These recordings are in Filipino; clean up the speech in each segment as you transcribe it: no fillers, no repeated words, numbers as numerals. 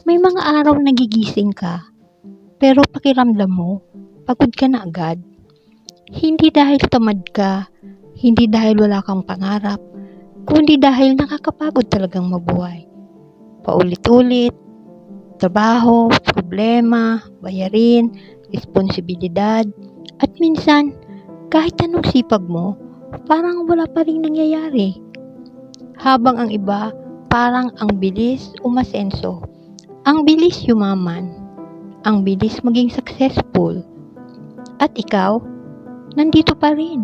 May mga araw nagigising ka, pero pakiramdam mo, pagod ka na agad. Hindi dahil tamad ka, hindi dahil wala kang pangarap, kundi dahil nakakapagod talagang mabuhay. Paulit-ulit, trabaho, problema, bayarin, responsibilidad, at minsan, kahit anong sipag mo, parang wala pa rin nangyayari. Habang ang iba, parang ang bilis umasenso, ang bilis yumaman, ang bilis maging successful. At ikaw, nandito pa rin,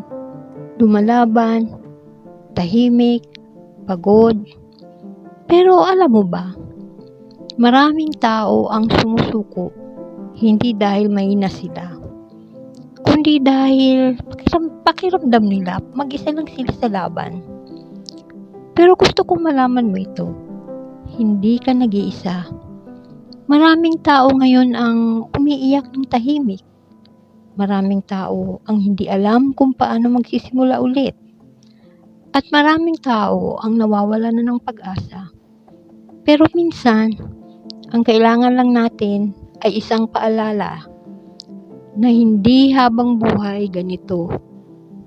lumalaban, tahimik, pagod. Pero alam mo ba, maraming tao ang sumusuko, hindi dahil mahina sila, kundi dahil pakiramdam nila mag-isa lang sila sa laban. Pero gusto kong malaman mo ito, hindi ka nag-iisa. Maraming tao ngayon ang umiiyak ng tahimik. Maraming tao ang hindi alam kung paano magsisimula ulit. At maraming tao ang nawawala na ng pag-asa. Pero minsan, ang kailangan lang natin ay isang paalala na hindi habang buhay ganito,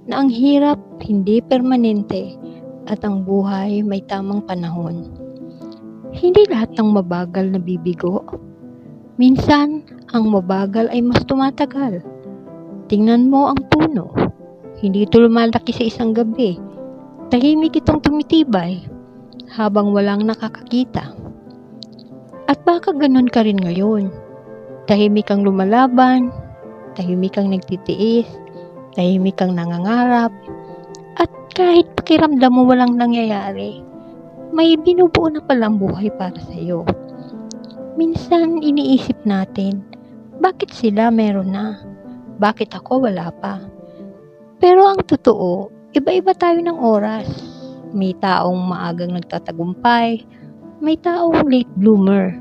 na ang hirap hindi permanente at ang buhay may tamang panahon. Hindi lahat ng mabagal na bibigo. Minsan, ang mabagal ay mas tumatagal. Tingnan mo ang puno. Hindi ito lumalaki sa isang gabi. Tahimik itong tumitibay habang walang nakakakita. At baka ganun ka rin ngayon. Tahimik kang lumalaban, tahimik kang nagtitiis, tahimik kang nangangarap, at kahit pakiramdam mo walang nangyayari, may binubuo na palang buhay para sa iyo. Minsan iniisip natin, bakit sila meron na? Bakit ako wala pa? Pero ang totoo, iba-iba tayo ng oras. May taong maagang nagtatagumpay, may taong late bloomer,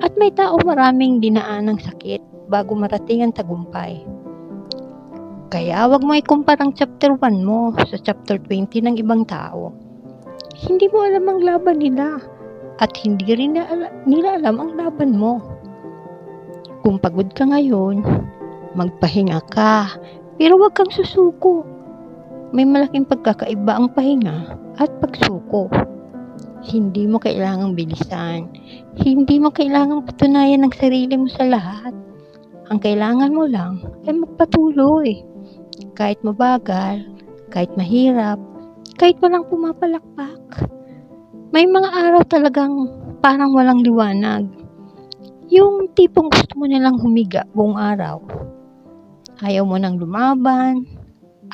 at may taong maraming dinaan ng sakit bago marating ang tagumpay. Kaya wag mo ikumpara ang chapter 1 mo sa chapter 20 ng ibang tao. Hindi mo alam ang laban nila at hindi rin nila alam ang laban mo. Kung pagod ka ngayon, magpahinga ka, pero wag kang susuko. May malaking pagkakaiba ang pahinga at pagsuko. Hindi mo kailangang bilisan. Hindi mo kailangang patunayan ang sarili mo sa lahat. Ang kailangan mo lang ay magpatuloy. Kahit mabagal, kahit mahirap, kahit walang pumapalakpak. May mga araw talagang parang walang liwanag. Yung tipong gusto mo nilang humiga buong araw. Ayaw mo nang lumaban,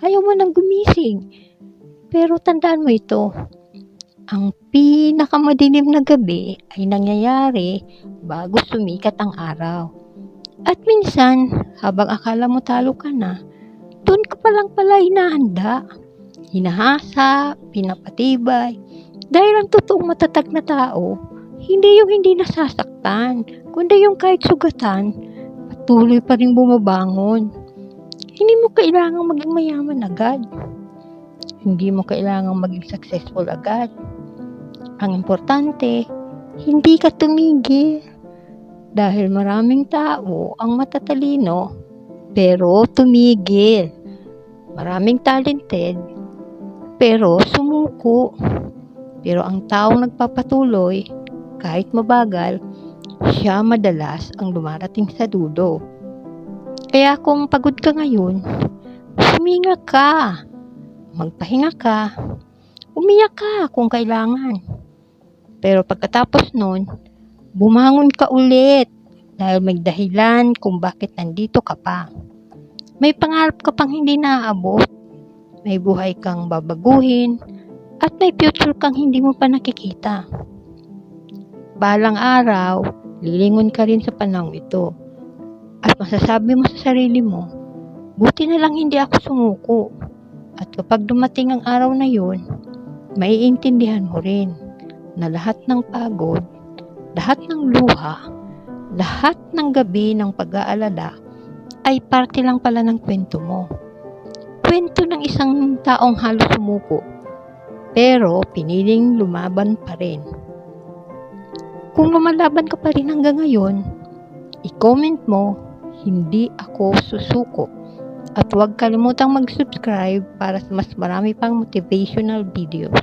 ayaw mo nang gumising. Pero tandaan mo ito, ang pinakamadilim na gabi ay nangyayari bago sumikat ang araw. At minsan, habang akala mo talo ka na, doon ka palang pala hinahanda, hinahasa, pinapatibay. Dahil ang totoong matatag na tao, hindi yung hindi nasasaktan, kundi yung kahit sugatan, patuloy pa rin bumabangon. Hindi mo kailangang maging mayaman agad. Hindi mo kailangang maging successful agad. Ang importante, hindi ka tumigil. Dahil maraming tao ang matatalino, pero tumigil. Maraming talented, pero sumuko. Pero ang taong nagpapatuloy, kahit mabagal, siya madalas ang dumarating sa dulo. Kaya kung pagod ka ngayon, huminga ka, magpahinga ka, umiyak ka kung kailangan. Pero pagkatapos nun, bumangon ka ulit dahil may dahilan kung bakit nandito ka pa. May pangarap ka pang hindi naaabot, may buhay kang babaguhin, at may future kang hindi mo pa nakikita. Balang araw, lilingon ka rin sa panahong ito. At masasabi mo sa sarili mo, buti na lang hindi ako sumuko. At kapag dumating ang araw na yun, maiintindihan mo rin na lahat ng pagod, lahat ng luha, lahat ng gabi ng pag-aalala ay parte lang pala ng kwento mo. Kwento ng isang taong halos sumuko, pero piniling lumaban pa rin. Kung lumalaban ka pa rin hanggang ngayon, i-comment mo, hindi ako susuko. At huwag kalimutang mag-subscribe para sa mas marami pang motivational videos.